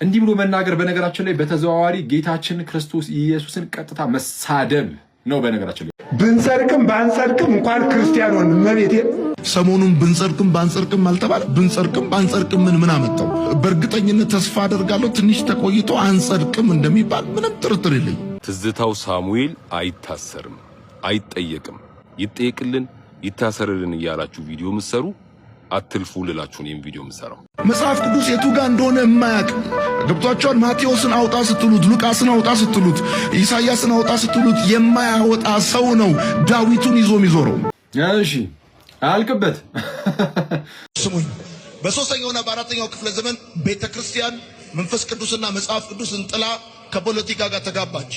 እንዲህ ብሎ መናገር በነገራችን ላይ በተዘዋዋሪ ጌታችን ክርስቶስ ኢየሱስን ቀጥታ መሳደብ ነው። በነገራችን ላይ ብንጸድቅም ባንጸድቅም እንኳን ክርስቲያን ሆን መቤቴ ሰሞኑን ብንጸድቅም ባንጸድቅም አልተባለ። ብንጸድቅም ባንጸድቅም ምን አመጣው? በእርግጠኝነት ተስፋ አደርጋለሁ ትንሽ ተቆይቶ አንጸድቅም እንደሚባል ምንም ጥርጥር የለኝ። ትዝታው ሳሙኤል አይታሰርም፣ አይጠየቅም፣ ይጠየቅልን ይታሰርልን እያላችሁ ቪዲዮ ምሰሩ አትልፉ ልላችሁ ነው ቪዲዮ ምሰራው። መጽሐፍ ቅዱስ የቱ ጋር እንደሆነ የማያውቅ ገብቷቸዋል። ማቴዎስን አውጣ ስትሉት፣ ሉቃስን አውጣ ስትሉት፣ ኢሳይያስን አውጣ ስትሉት የማያወጣ ሰው ነው ዳዊቱን ይዞ የሚዞረው። እሺ አልቅበት። ስሙኝ፣ በሶስተኛውና በአራተኛው ክፍለ ዘመን ቤተክርስቲያን መንፈስ ቅዱስና መጽሐፍ ቅዱስን ጥላ ከፖለቲካ ጋር ተጋባች።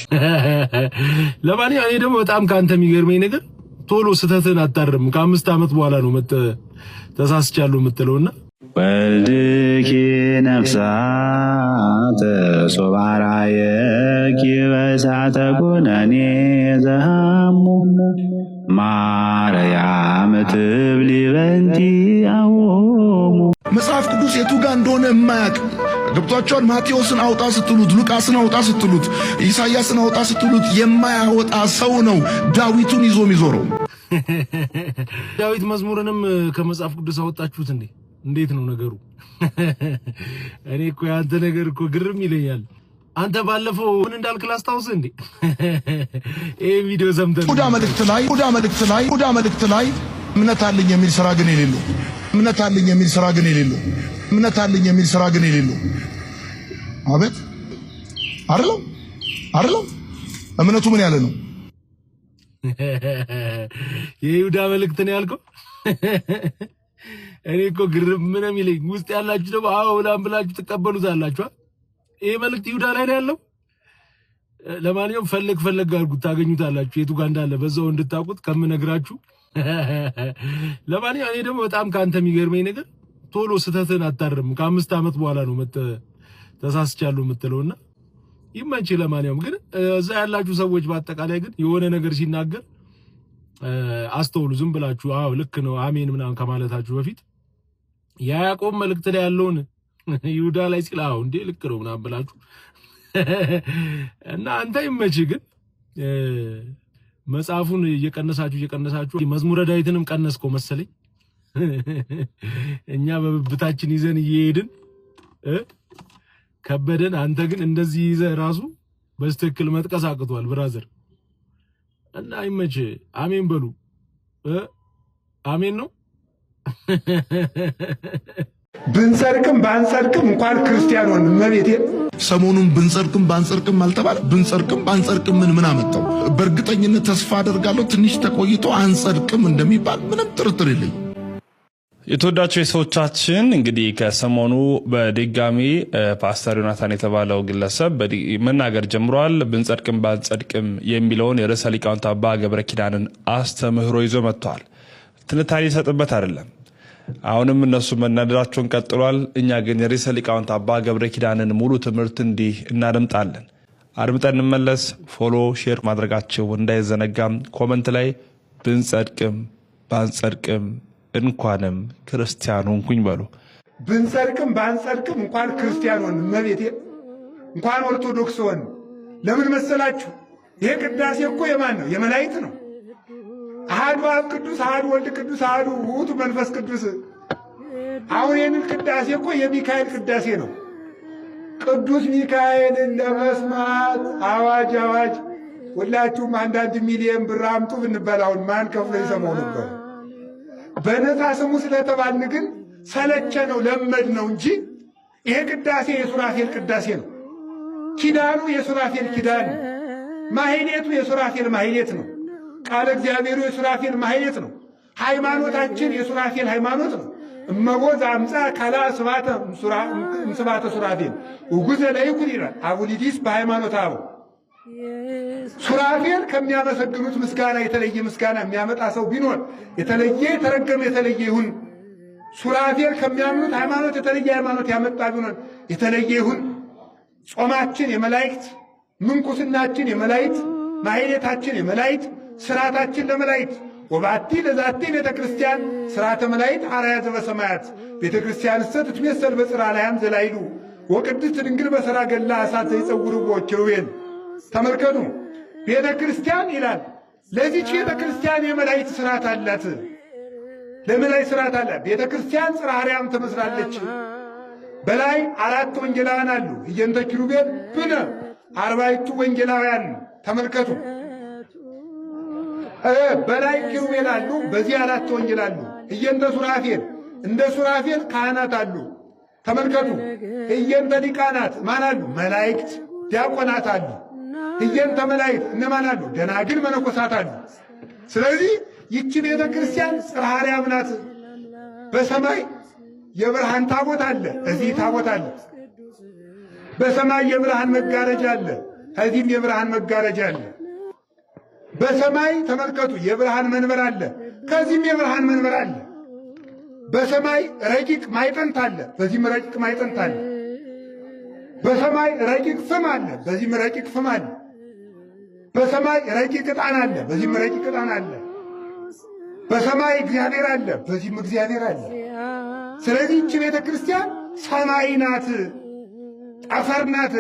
ለማንኛውም እኔ ደግሞ በጣም ካንተ የሚገርመኝ ነገር ቶሎ ስተትን አታርም። ከ5 ዓመት በኋላ ነው ተሳስቻለሁ የምትለውና ወልድኪ ነፍሳተ ሶባራየኪ በሳተ ኩነኔ ዘሃሙ ማርያም ትብሊ በንቲ አዎሙ። መጽሐፍ ቅዱስ የቱ ጋር እንደሆነ የማያውቅ ገብቷቸዋል። ማቴዎስን አውጣ ስትሉት፣ ሉቃስን አውጣ ስትሉት፣ ኢሳይያስን አውጣ ስትሉት የማያወጣ ሰው ነው ዳዊቱን ይዞ የሚዞረው። ዳዊት መዝሙርንም ከመጽሐፍ ቅዱስ አወጣችሁት እንዴ? እንዴት ነው ነገሩ? እኔ እኮ ያንተ ነገር እኮ ግርም ይለኛል። አንተ ባለፈው ምን እንዳልክ ላስታውስ እንዴ? ይሄ ቪዲዮ ሰምተን ይሁዳ መልእክት ላይ እምነት አለኝ የሚል ስራ ግን የሌለው አቤት አይደለም እምነቱ ምን ያለ ነው? የይሁዳ መልእክት ነው ያልከው? እኔ እኮ ግርም ምን የሚለኝ ውስጥ ያላችሁ ደግሞ አዎ ብላችሁ ትቀበሉታላችሁ። ይሄ መልእክት ይሁዳ ላይ ነው ያለው። ለማንኛውም ፈለግ አድርጉት ታገኙታላችሁ፣ የቱ ጋር እንዳለ በዛው እንድታውቁት ከምነግራችሁ። ለማንኛውም እኔ ደግሞ በጣም ካንተ የሚገርመኝ ነገር ቶሎ ስተትን አታርም። ከ5 ዓመት በኋላ ነው ተሳስቻለሁ የምትለውና ይመንች። ለማንኛውም ግን እዛ ያላችሁ ሰዎች በአጠቃላይ ግን የሆነ ነገር ሲናገር አስተውሉ። ዝም ብላችሁ አዎ ልክ ነው አሜን ምናምን ከማለታችሁ በፊት የያዕቆብ መልእክት ላይ ያለውን ይሁዳ ላይ ሲል አዎ እንዴ ልክ ነው ምናምን ብላችሁ እና አንተ ይመች። ግን መጽሐፉን እየቀነሳችሁ መዝሙረ ዳዊትንም ቀነስከው መሰለኝ። እኛ በብብታችን ይዘን እየሄድን ከበደን። አንተ ግን እንደዚህ ይዘህ ራሱ በስትክክል መጥቀስ አቅቷል ብራዘር። እና ይመች። አሜን በሉ። አሜን ነው። ብንጸድቅም ባንጸድቅም እንኳን ክርስቲያን ሆን መቤቴ ሰሞኑን ብንጸድቅም ባንጸድቅም አልተባለ። ብንጸድቅም ባንጸድቅም ምን አመጣው? በእርግጠኝነት ተስፋ አደርጋለሁ ትንሽ ተቆይቶ አንጸድቅም እንደሚባል ምንም ጥርጥር የለኝ። የተወዳቸው የሰዎቻችን እንግዲህ ከሰሞኑ በድጋሚ ፓስተር ዮናታን የተባለው ግለሰብ መናገር ጀምሯል። ብንጸድቅም ባንጸድቅም የሚለውን የርዕሰ ሊቃውንት አባ ገብረ ኪዳንን አስተምህሮ ይዞ መጥቷል። ትንታኔ ይሰጥበት አይደለም። አሁንም እነሱ መናደዳቸውን ቀጥሏል። እኛ ግን የርዕሰ ሊቃውንት አባ ገብረ ኪዳንን ሙሉ ትምህርት እንዲህ እናደምጣለን። አድምጠን እንመለስ። ፎሎ ሼር ማድረጋቸው እንዳይዘነጋም። ኮመንት ላይ ብንጸድቅም ባንጸድቅም እንኳንም ክርስቲያን ሆንኩኝ በሉ። ብንጸድቅም ባንጸድቅም እንኳን ክርስቲያን ሆን መቤቴ እንኳን ኦርቶዶክስ ሆን። ለምን መሰላችሁ? ይሄ ቅዳሴ እኮ የማን ነው? የመላእክት ነው። አሐዱ አብ ቅዱስ፣ አሐዱ ወልድ ቅዱስ፣ አሐዱ ውእቱ መንፈስ ቅዱስ። አሁን ይህንን ቅዳሴ እኮ የሚካኤል ቅዳሴ ነው። ቅዱስ ሚካኤልን ለመስማት አዋጅ አዋጅ! ሁላችሁም 1 ሚሊዮን ብር አምጡ ብንባል አሁን ማን ከፍሎ ይሰማው ነበር? በነፃ ስሙ ስለተባልን ግን ሰለቸ ነው ለመድ ነው እንጂ ይሄ ቅዳሴ የሱራፌል ቅዳሴ ነው። ኪዳኑ የሱራፌል ኪዳን፣ ማህሌቱ የሱራፌል ማህሌት ነው። ቃለ እግዚአብሔሩ የሱራፌል ማህሌት ነው። ሃይማኖታችን የሱራፌል ሃይማኖት ነው። እመቦዝ አምፃ ካላ ስባተ ሱራፌል ውጉዘ ለይኩን ይላል አቡሊዲስ በሃይማኖት አበው። ሱራፌል ከሚያመሰግኑት ምስጋና የተለየ ምስጋና የሚያመጣ ሰው ቢኖር የተለየ የተረገመ የተለየ ይሁን። ሱራፌል ከሚያምኑት ሃይማኖት የተለየ ሃይማኖት ያመጣ ቢኖር የተለየ ይሁን። ጾማችን የመላእክት፣ ምንኩስናችን የመላእክት፣ ማህሌታችን የመላእክት፣ ስርዓታችን ለመላእክት። ወባቲ ለዛቲ ቤተ ክርስቲያን ስርዓተ መላእክት አርአያ ዘበሰማያት ቤተ ክርስቲያን እሰ ትትሜሰል በጽርሐ ላያም ዘላይሉ ወቅድስት ድንግል በሰራገላ እሳት ይጸውርዎ ኪሩቤል። ተመልከቱ ቤተ ክርስቲያን ይላል። ለዚች ቤተ ክርስቲያን የመላእክት ስርዓት አላት። ለመላእክት ስርዓት አላት። ቤተ ክርስቲያን ጽርሐ አርያም ትመስላለች። በላይ 4 ወንጌላውያን አሉ። እየንተ ኪሩቤል ብነ 40ቱ ወንጌላውያን ተመልከቱ። በላይ ኪሩቤል አሉ፣ በዚህ 4 ወንጌል አሉ። እየንተ ሱራፌል እንደ ሱራፌል ካህናት አሉ። ተመልከቱ። እየንተ ሊቃናት ማን አሉ? መላእክት ዲያቆናት አሉ። እየንተ መላእክት እነማን አሉ? ደናግል መነኮሳት አሉ። ስለዚህ ይቺ ቤተ ክርስቲያን ጽርሐ አርያም ናት። በሰማይ የብርሃን ታቦት አለ፣ እዚህ ታቦት አለ። በሰማይ የብርሃን መጋረጃ አለ፣ እዚህም የብርሃን መጋረጃ አለ። በሰማይ ተመልከቱ የብርሃን መንበር አለ፣ ከዚህም የብርሃን መንበር አለ። በሰማይ ረቂቅ ማዕጠንት አለ፣ በዚህም ረቂቅ ማዕጠንት አለ። በሰማይ ረቂቅ ፍም አለ፣ በዚህም ረቂቅ ፍም አለ። በሰማይ ረቂቅ ዕጣን አለ፣ በዚህም ረቂቅ ዕጣን አለ። በሰማይ እግዚአብሔር አለ፣ በዚህም እግዚአብሔር አለ። ስለዚህ ይህች ቤተ ክርስቲያን ሰማይ ናት፣ ጠፈር ናት።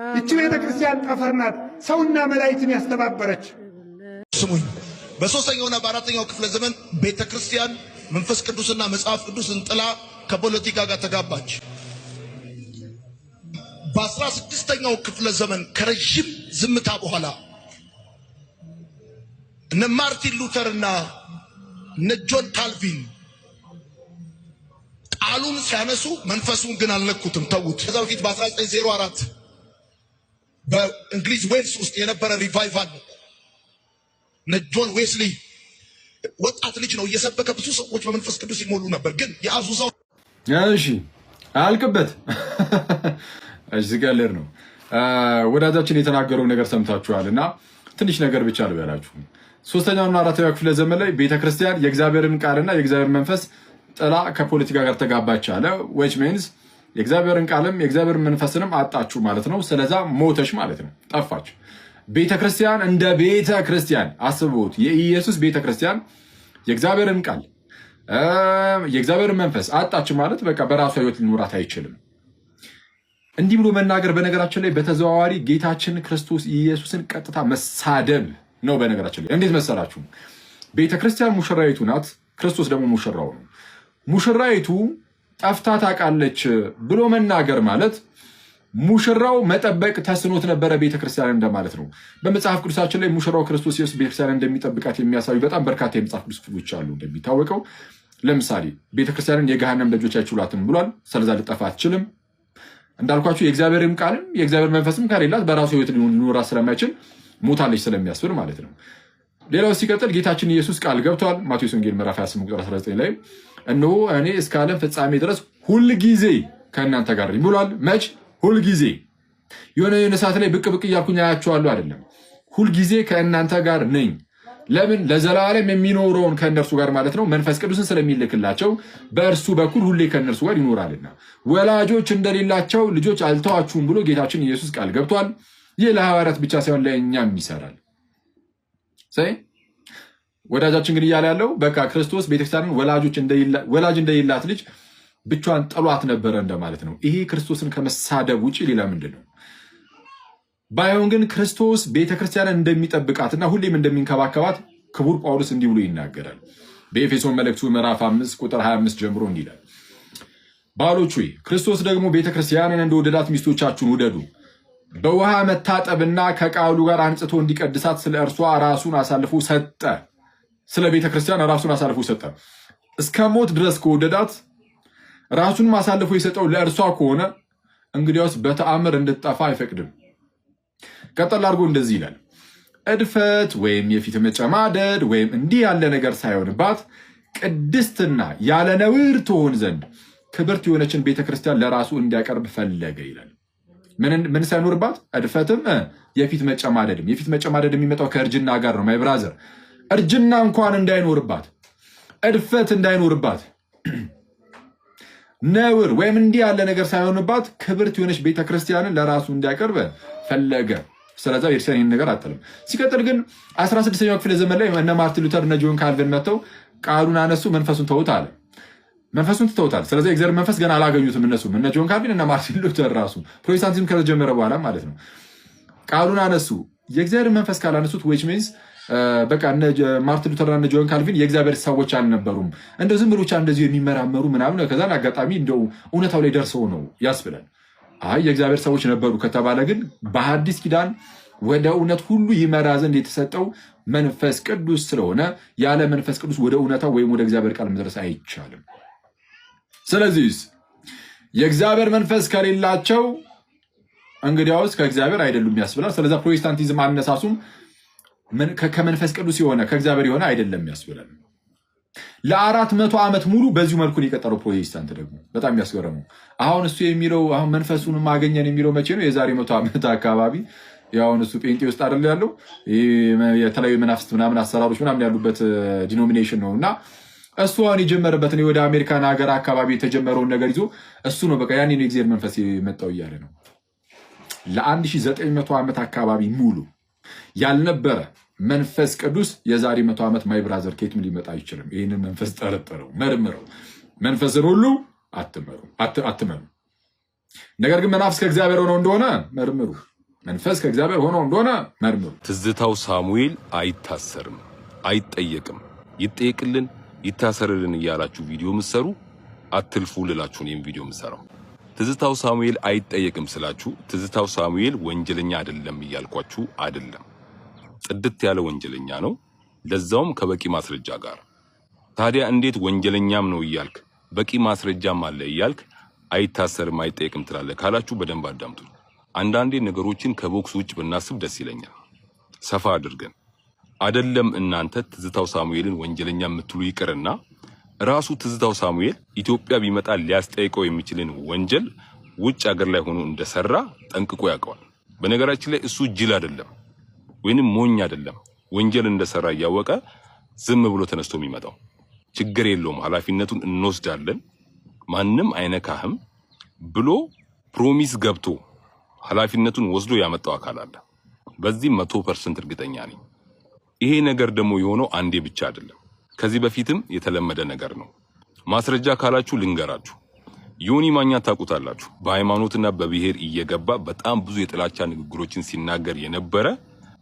ይህች ቤተ ክርስቲያን ጠፈር ናት፣ ሰውና መላእክትን ያስተባበረች። ስሙኝ፣ በ3ኛውና በ4ኛው ክፍለ ዘመን ቤተ ክርስቲያን መንፈስ ቅዱስና መጽሐፍ ቅዱስን ጥላ ከፖለቲካ ጋር ተጋባች። በ16ኛው ክፍለ ዘመን ከረጅም ዝምታ በኋላ እነ ማርቲን ሉተርና እነ ጆን ካልቪን ቃሉን ሲያነሱ መንፈሱን ግን አልነኩትም፣ ተዉት። ከዛ በፊት በ1904 በእንግሊዝ ዌልስ ውስጥ የነበረ ሪቫይቫል ነው። እነ ጆን ዌስሊ ወጣት ልጅ ነው፣ እየሰበከ ብዙ ሰዎች በመንፈስ ቅዱስ ይሞሉ ነበር። ግን የአዙዛው እሺ አልቅበት እዚህ ጋር ነው ወዳጃችን የተናገረው ነገር ሰምታችኋልና ትንሽ ነገር ብቻ ልበላችሁ። 3ኛውና 4ኛው ክፍለ ዘመን ላይ ቤተክርስቲያን የእግዚአብሔርን ቃልና የእግዚአብሔር መንፈስ ጥላ ከፖለቲካ ጋር ተጋባች አለ። which means የእግዚአብሔርን ቃልም የእግዚአብሔርን መንፈስንም አጣችሁ ማለት ነው። ስለዛ ሞተች ማለት ነው፣ ጠፋች። ቤተክርስቲያን እንደ ቤተክርስቲያን አስቡት። የኢየሱስ ቤተክርስቲያን የእግዚአብሔርን ቃል የእግዚአብሔርን መንፈስ አጣች ማለት በቃ በራሷ ህይወት ሊኖራት አይችልም። እንዲህ ብሎ መናገር በነገራችን ላይ በተዘዋዋሪ ጌታችን ክርስቶስ ኢየሱስን ቀጥታ መሳደብ ነው። በነገራችን ላይ እንዴት መሰላችሁ? ቤተክርስቲያን ሙሽራይቱ ናት፣ ክርስቶስ ደግሞ ሙሽራው ነው። ሙሽራይቱ ጠፍታ ታውቃለች ብሎ መናገር ማለት ሙሽራው መጠበቅ ተስኖት ነበረ ቤተክርስቲያን እንደማለት ነው። በመጽሐፍ ቅዱሳችን ላይ ሙሽራው ክርስቶስ ኢየሱስ ቤተክርስቲያን እንደሚጠብቃት የሚያሳዩ በጣም በርካታ የመጽሐፍ ቅዱስ ክፍሎች አሉ። እንደሚታወቀው ለምሳሌ ቤተክርስቲያንን የገሃነም ደጆች አይችሏትም ብሏል። ስለዛ ልጠፋ አትችልም። እንዳልኳችሁ የእግዚአብሔርም ቃልም የእግዚአብሔር መንፈስም ከሌላት በራሱ ህይወት ሊኖራ ስለማይችል ሞታለች ስለሚያስብል ማለት ነው። ሌላው ሲቀጥል ጌታችን ኢየሱስ ቃል ገብቷል። ማቴዎስ ወንጌል ምዕራፍ 28 ቁጥር 19 ላይ እነሆ እኔ እስከ ዓለም ፍጻሜ ድረስ ሁል ጊዜ ከእናንተ ጋር ነኝ ብሏል። መች? ሁል ጊዜ። የሆነ ሰዓት ላይ ብቅ ብቅ እያልኩኝ አያቸዋለሁ አይደለም። ሁል ጊዜ ከእናንተ ጋር ነኝ። ለምን? ለዘላለም የሚኖረውን ከእነርሱ ጋር ማለት ነው መንፈስ ቅዱስን ስለሚልክላቸው በእርሱ በኩል ሁሌ ከእነርሱ ጋር ይኖራልና። ወላጆች እንደሌላቸው ልጆች አልተዋችሁም ብሎ ጌታችን ኢየሱስ ቃል ገብቷል። ይህ ለሐዋርያት ብቻ ሳይሆን ለእኛም ይሰራል። ወዳጃችን ግን እያለ ያለው በቃ ክርስቶስ ቤተክርስቲያንን ወላጅ እንደሌላት ልጅ ብቻዋን ጥሏት ነበረ እንደማለት ነው። ይሄ ክርስቶስን ከመሳደብ ውጪ ሌላ ምንድን ነው? ባይሆን ግን ክርስቶስ ቤተክርስቲያንን እንደሚጠብቃትና ሁሌም እንደሚንከባከባት ክቡር ጳውሎስ እንዲህ ብሎ ይናገራል። በኤፌሶን መልእክቱ ምዕራፍ 5 ቁጥር 25 ጀምሮ እንዲህ ይላል፣ ባሎች ሆይ ክርስቶስ ደግሞ ቤተክርስቲያንን እንደወደዳት ሚስቶቻችሁን ውደዱ። በውሃ መታጠብና ከቃሉ ጋር አንጽቶ እንዲቀድሳት ስለ እርሷ ራሱን አሳልፎ ሰጠ። ስለ ቤተክርስቲያን ራሱን አሳልፎ ሰጠ። እስከ ሞት ድረስ ከወደዳት ራሱን አሳልፎ የሰጠው ለእርሷ ከሆነ እንግዲያውስ በተአምር እንድትጠፋ አይፈቅድም። ቀጠል አድርጎ እንደዚህ ይላል፣ እድፈት ወይም የፊት መጨማደድ ወይም እንዲህ ያለ ነገር ሳይሆንባት ቅድስትና ያለ ነውር ትሆን ዘንድ ክብርት የሆነችን ቤተክርስቲያን ለራሱ እንዲያቀርብ ፈለገ ይላል። ምን ሳይኖርባት? እድፈትም የፊት መጨማደድም። የፊት መጨማደድ የሚመጣው ከእርጅና ጋር ነው። ማይ ብራዘር፣ እርጅና እንኳን እንዳይኖርባት፣ እድፈት እንዳይኖርባት፣ ነውር ወይም እንዲህ ያለ ነገር ሳይሆንባት ክብርት የሆነች ቤተክርስቲያንን ለራሱ እንዲያቀርብ ፈለገ። ስለዛ ቤተክርስቲያን ይህን ነገር አጥልም። ሲቀጥል ግን 16ኛው ክፍለ ዘመን ላይ እነ ማርቲን ሉተር እነ ጆን ካልቪን መጥተው ቃሉን አነሱ፣ መንፈሱን ተውት አለ። መንፈሱን ትተውታል። ስለዚህ እግዚአብሔር መንፈስ ገና አላገኙትም። እነሱም እነ ጆን ካልቪን እና ማርቲን ሉተር ራሱ ፕሮቴስታንቲዝም ከተጀመረ በኋላ ማለት ነው ቃሉን አነሱ። የእግዚአብሔር መንፈስ ካላነሱት which means በቃ እነ ማርቲን ሉተር እና ጆን ካልቪን የእግዚአብሔር ሰዎች አልነበሩም። እንደው ዝም ብሎ ብቻ እንደዚህ የሚመራመሩ ምናምን ከዛን አጋጣሚ እንደው እውነታው ላይ ደርሰው ነው ያስብላል። አይ የእግዚአብሔር ሰዎች ነበሩ ከተባለ ግን በሐዲስ ኪዳን ወደ እውነት ሁሉ ይመራ ዘንድ የተሰጠው መንፈስ ቅዱስ ስለሆነ ያለ መንፈስ ቅዱስ ወደ እውነታው ወይም ወደ እግዚአብሔር ቃል መድረስ አይቻልም። ስለዚህ የእግዚአብሔር መንፈስ ከሌላቸው እንግዲያውስ ከእግዚአብሔር አይደሉም ያስብላል። ስለዚህ ፕሮቴስታንቲዝም አነሳሱም ከመንፈስ ቅዱስ የሆነ ከእግዚአብሔር የሆነ አይደለም ያስብላል። ለ400 ዓመት ሙሉ በዚሁ መልኩ የቀጠለው ፕሮቴስታንት ደግሞ በጣም የሚያስገርመው አሁን እሱ የሚለው አሁን መንፈሱን ማገኘን የሚለው መቼ ነው? የዛሬ 100 ዓመት አካባቢ ያው እሱ ጴንጤ ውስጥ አይደል ያለው የተለያዩ መናፍስት ምናምን አሰራሮች ምናምን ያሉበት ዲኖሚኔሽን ነውና እሱ አሁን የጀመረበትን ወደ አሜሪካን ሀገር አካባቢ የተጀመረውን ነገር ይዞ እሱ ነው በቃ ያኔ ነው የእግዚአብሔር መንፈስ የመጣው እያለ ነው። ለ1900 ዓመት አካባቢ ሙሉ ያልነበረ መንፈስ ቅዱስ የዛሬ 100 ዓመት ማይ ብራዘር ከየትም ሊመጣ አይችልም። ይህንን መንፈስ ጠረጠረው፣ መርምረው። መንፈስን ሁሉ አትመኑ። ነገር ግን መናፍስ ከእግዚአብሔር ሆነው እንደሆነ መርምሩ። መንፈስ ከእግዚአብሔር ሆነው እንደሆነ መርምሩ። ትዝታው ሳሙኤል አይታሰርም፣ አይጠየቅም፣ ይጠየቅልን ይታሰርልን እያላችሁ ቪዲዮ ምሰሩ አትልፉ ልላችሁ ነው ቪዲዮ ምሰራው። ትዝታው ሳሙኤል አይጠየቅም ስላችሁ ትዝታው ሳሙኤል ወንጀለኛ አይደለም እያልኳችሁ አይደለም። ጽድት ያለ ወንጀለኛ ነው፣ ለዛውም ከበቂ ማስረጃ ጋር። ታዲያ እንዴት ወንጀለኛም ነው እያልክ በቂ ማስረጃም አለ እያልክ አይታሰርም አይጠየቅም ትላለህ ካላችሁ በደንብ አዳምጡ። አንዳንዴ ነገሮችን ከቦክስ ውጭ ብናስብ ደስ ይለኛል። ሰፋ አድርገን አይደለም እናንተ ትዝታው ሳሙኤልን ወንጀለኛ የምትሉ ይቅርና ራሱ ትዝታው ሳሙኤል ኢትዮጵያ ቢመጣ ሊያስጠይቀው የሚችልን ወንጀል ውጭ ሀገር ላይ ሆኖ እንደሰራ ጠንቅቆ ያውቀዋል። በነገራችን ላይ እሱ ጅል አይደለም ወይንም ሞኝ አይደለም። ወንጀል እንደሰራ እያወቀ ዝም ብሎ ተነስቶ የሚመጣው ችግር የለውም ኃላፊነቱን እንወስዳለን ማንም አይነካህም ብሎ ፕሮሚስ ገብቶ ኃላፊነቱን ወስዶ ያመጣው አካል አለ። በዚህ 100% እርግጠኛ ነኝ። ይሄ ነገር ደግሞ የሆነው አንዴ ብቻ አይደለም፣ ከዚህ በፊትም የተለመደ ነገር ነው። ማስረጃ ካላችሁ ልንገራችሁ። ዮኒ ማኛ ታውቁታላችሁ። በሃይማኖትና በብሔር እየገባ በጣም ብዙ የጥላቻ ንግግሮችን ሲናገር የነበረ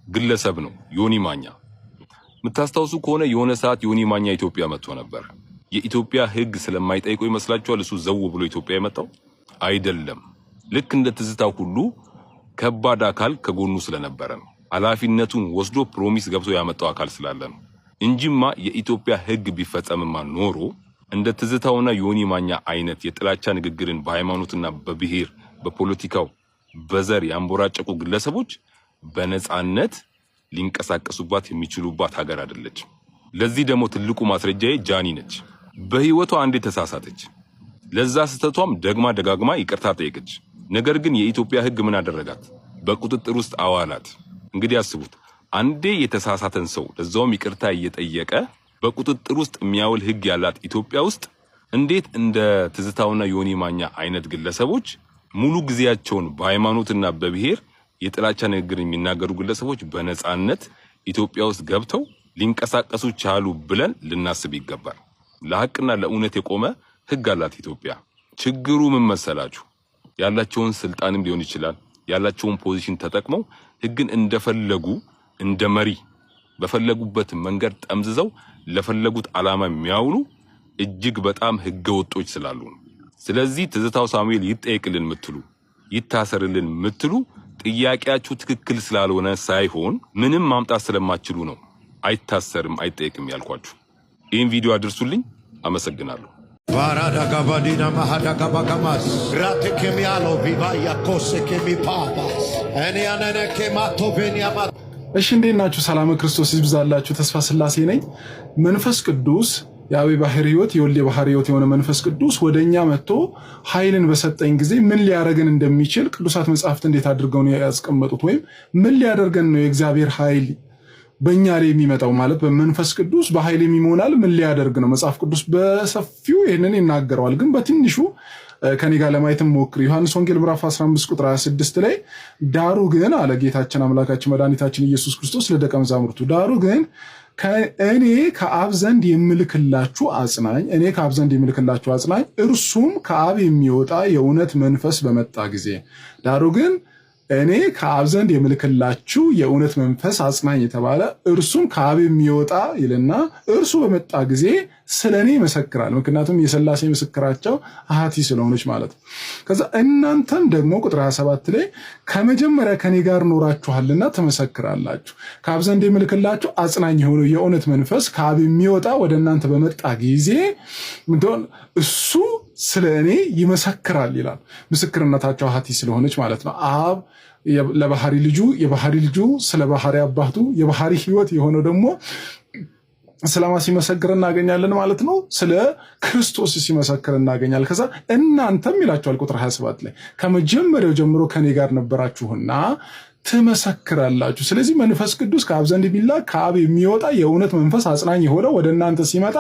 ግለሰብ ነው ዮኒ ማኛ። የምታስታውሱ ከሆነ የሆነ ሰዓት ዮኒ ማኛ ኢትዮጵያ መጥቶ ነበር። የኢትዮጵያ ሕግ ስለማይጠይቀው ይመስላችኋል እሱ ዘው ብሎ ኢትዮጵያ የመጣው አይደለም። ልክ እንደ ትዝታው ሁሉ ከባድ አካል ከጎኑ ስለነበረ ነው። ኃላፊነቱን ወስዶ ፕሮሚስ ገብቶ ያመጣው አካል ስላለ ነው እንጂማ የኢትዮጵያ ሕግ ቢፈጸምማ ኖሮ እንደ ትዝታውና ዮኒ ማኛ አይነት የጥላቻ ንግግርን በሃይማኖትና በብሔር በፖለቲካው በዘር ያንቦራጨቁ ግለሰቦች በነጻነት ሊንቀሳቀሱባት የሚችሉባት ሀገር አይደለች። ለዚህ ደግሞ ትልቁ ማስረጃዬ ጃኒ ነች። በህይወቷ አንዴ ተሳሳተች። ለዛ ስተቷም ደግማ ደጋግማ ይቅርታ ጠየቀች። ነገር ግን የኢትዮጵያ ሕግ ምን አደረጋት? በቁጥጥር ውስጥ አዋላት። እንግዲህ አስቡት፣ አንዴ የተሳሳተን ሰው ለዛውም ይቅርታ እየጠየቀ በቁጥጥር ውስጥ የሚያውል ሕግ ያላት ኢትዮጵያ ውስጥ እንዴት እንደ ትዝታውና ዮኒ ማኛ አይነት ግለሰቦች ሙሉ ጊዜያቸውን በሃይማኖትና በብሔር የጥላቻ ንግግር የሚናገሩ ግለሰቦች በነጻነት ኢትዮጵያ ውስጥ ገብተው ሊንቀሳቀሱ ቻሉ ብለን ልናስብ ይገባል። ለሐቅና ለእውነት የቆመ ሕግ አላት ኢትዮጵያ። ችግሩ ምን መሰላችሁ? ያላቸውን ስልጣንም ሊሆን ይችላል ያላቸውን ፖዚሽን ተጠቅመው ሕግን እንደፈለጉ እንደ መሪ በፈለጉበት መንገድ ጠምዝዘው ለፈለጉት ዓላማ የሚያውሉ እጅግ በጣም ሕገ ወጦች ስላሉ ነው። ስለዚህ ትዝታው ሳሙኤል ይጠየቅልን ምትሉ ይታሰርልን ምትሉ ጥያቄያችሁ ትክክል ስላልሆነ ሳይሆን ምንም ማምጣት ስለማትችሉ ነው አይታሰርም አይጠየቅም ያልኳችሁ። ይህን ቪዲዮ አድርሱልኝ። አመሰግናለሁ። Varada gabadina mahada gamas rate kemialo vivaya kose kemipapa ene anene kemato beniama እሺ እንዴት ናችሁ? ሰላም ክርስቶስ ይብዛላችሁ። ተስፋ ስላሴ ነኝ። መንፈስ ቅዱስ የአብ ባህሪ ሕይወት የወልድ ባህሪ ሕይወት የሆነ መንፈስ ቅዱስ ወደኛ መጥቶ ኃይልን በሰጠኝ ጊዜ ምን ሊያደርገን እንደሚችል ቅዱሳት መጻሕፍት እንዴት አድርገው ነው ያስቀመጡት? ወይም ምን ሊያደርገን ነው የእግዚአብሔር ኃይል በእኛ ላይ የሚመጣው? ማለት በመንፈስ ቅዱስ በኃይል የሚሞናል ምን ሊያደርግ ነው? መጽሐፍ ቅዱስ በሰፊው ይህንን ይናገረዋል። ግን በትንሹ ከኔ ጋር ለማየትም ሞክር። ዮሐንስ ወንጌል ምዕራፍ 15 ቁጥር 26 ላይ ዳሩ ግን አለ ጌታችን አምላካችን መድኃኒታችን ኢየሱስ ክርስቶስ ለደቀ መዛሙርቱ፣ ዳሩ ግን እኔ ከአብ ዘንድ የምልክላችሁ አጽናኝ እርሱም ከአብ የሚወጣ የእውነት መንፈስ በመጣ ጊዜ፣ ዳሩ ግን እኔ ከአብ ዘንድ የምልክላችሁ የእውነት መንፈስ አጽናኝ የተባለ እርሱም ከአብ የሚወጣ ይልና እርሱ በመጣ ጊዜ ስለኔ ይመሰክራል። ምክንያቱም የሥላሴ ምስክራቸው አሐቲ ስለሆነች ማለት ነው። ከዛ እናንተም ደግሞ ቁጥር 27 ላይ ከመጀመሪያ ከኔ ጋር ኖራችኋልና ትመሰክራላችሁ። ከአብ ዘንድ የምልክላችሁ አጽናኝ የሆነው የእውነት መንፈስ ከአብ የሚወጣ ወደ እናንተ በመጣ ጊዜ እሱ ስለ እኔ ይመሰክራል ይላል። ምስክርነታቸው አሐቲ ስለሆነች ማለት ነው። አብ ለባህሪ ልጁ፣ የባህሪ ልጁ ስለ ባህሪ አባቱ፣ የባህሪ ሕይወት የሆነው ደግሞ ስለማ ሲመሰክር እናገኛለን ማለት ነው። ስለ ክርስቶስ ሲመሰክር እናገኛለን። ከዛ እናንተም ይላቸዋል ቁጥር 27 ላይ ከመጀመሪያው ጀምሮ ከኔ ጋር ነበራችሁና ትመሰክራላችሁ። ስለዚህ መንፈስ ቅዱስ ከአብ ዘንድ ቢላክ ከአብ የሚወጣ የእውነት መንፈስ አጽናኝ የሆነ ወደ እናንተ ሲመጣ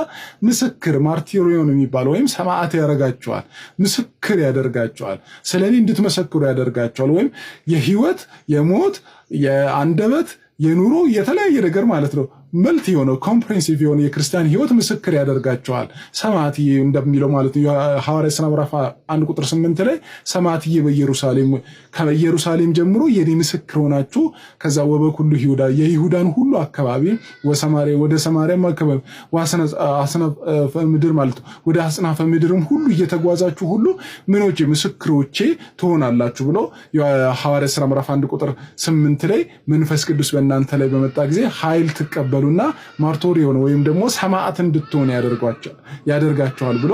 ምስክር ማርቲሪዮን የሚባለው ወይም ሰማዕት ያደርጋቸዋል፣ ምስክር ያደርጋቸዋል፣ ስለኔ እንድትመሰክሩ ያደርጋቸዋል። ወይም የህይወት የሞት የአንደበት የኑሮ የተለያየ ነገር ማለት ነው መልት የሆነው ኮምፕሬሄንሲቭ የሆነ የክርስቲያን ህይወት ምስክር ያደርጋቸዋል። ሰማዕትዬ እንደሚለው ማለት ነው ሐዋርያት ሥራ ምዕራፍ 1 ቁጥር 8 ላይ ሰማዕትዬ ከኢየሩሳሌም ጀምሮ የኔ ምስክር ሆናችሁ ከዛ ወበኩሉ ይሁዳ የይሁዳን ሁሉ አካባቢ ወደ ሰማርያም አካባቢ አጽናፈ ምድር ማለት ነው ወደ አጽናፈ ምድርም ሁሉ እየተጓዛችሁ ሁሉ ምኖቼ ምስክሮቼ ትሆናላችሁ ብሎ ሐዋርያት ሥራ ምዕራፍ 1 ቁጥር 8 ላይ መንፈስ ቅዱስ በእናንተ ላይ በመጣ ጊዜ ኃይል ትቀበሉና ማርቶሪዮን ወይም ደግሞ ሰማዕት እንድትሆኑ ያደርጋቸዋል ብሎ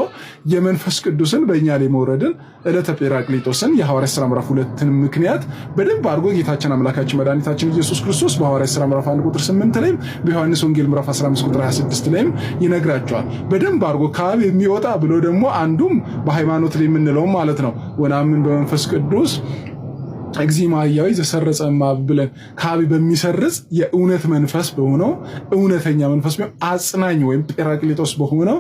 የመንፈስ ቅዱስን በእኛ ላይ መውረድን ዕለተ ጴራቅሊጦስን የሐዋርያት ሥራ ምዕራፍ 2 ምክንያት በደንብ አድርጎ ጌታችን አምላካችን መድኃኒታችን ኢየሱስ ክርስቶስ በሐዋርያት ሥራ ምዕራፍ 1 ቁጥር 8 ላይ በዮሐንስ ወንጌል ምዕራፍ 15 ቁጥር 26 ላይም ይነግራቸዋል። በደንብ አድርጎ ከአብ የሚወጣ ብሎ ደግሞ አንዱም በሃይማኖት ላይ የምንለው ማለት ነው ወናምን በመንፈስ ቅዱስ እግዚማ ያው ዘሰረጸ ማብለን ከአብ በሚሰርጽ የእውነት መንፈስ በሆነው እውነተኛ መንፈስ ነው አጽናኝ ወይም ጴራቅሊጦስ በሆነው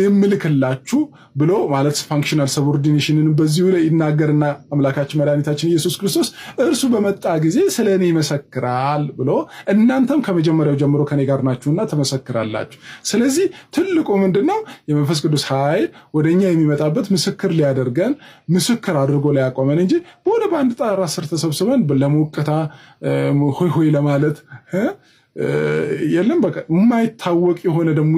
እምልክላችሁ ብሎ ማለት ፋንክሽናል ሰብኦርዲኔሽንን በዚሁ ላይ ይናገርና አምላካችን መድኃኒታችን ኢየሱስ ክርስቶስ እርሱ በመጣ ጊዜ ስለኔ ይመሰክራል ብሎ እናንተም ከመጀመሪያው ጀምሮ ከኔ ጋር ናችሁና ተመሰክራላችሁ። ስለዚህ ትልቁ ምንድነው የመንፈስ ቅዱስ ኃይል ወደኛ የሚመጣበት ምስክር ሊያደርገን ምስክር አድርጎ ሊያቆመን እንጂ ወደ ባንድ ጣራ ስር ተሰብስበን ለሞቅታ ሆይ ለማለት የለም። በቃ የማይታወቅ የሆነ ደግሞ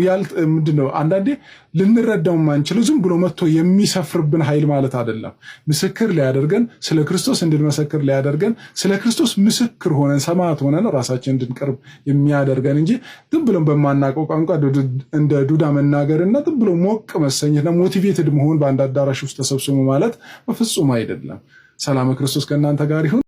ምንድነው አንዳንዴ ልንረዳው ማንችለው ዝም ብሎ መጥቶ የሚሰፍርብን ኃይል ማለት አይደለም። ምስክር ሊያደርገን ስለ ክርስቶስ እንድንመሰክር ሊያደርገን ስለ ክርስቶስ ምስክር ሆነን ሰማዕት ሆነን ራሳችን እንድንቀርብ የሚያደርገን እንጂ ዝም ብለን በማናውቀው ቋንቋ እንደ ዱዳ መናገርና ዝም ብሎ ሞቅ መሰኘትና ሞቲቬትድ መሆን በአንድ አዳራሽ ውስጥ ተሰብስቦ ማለት በፍጹም አይደለም። ሰላም ክርስቶስ ከእናንተ ጋር ይሁን።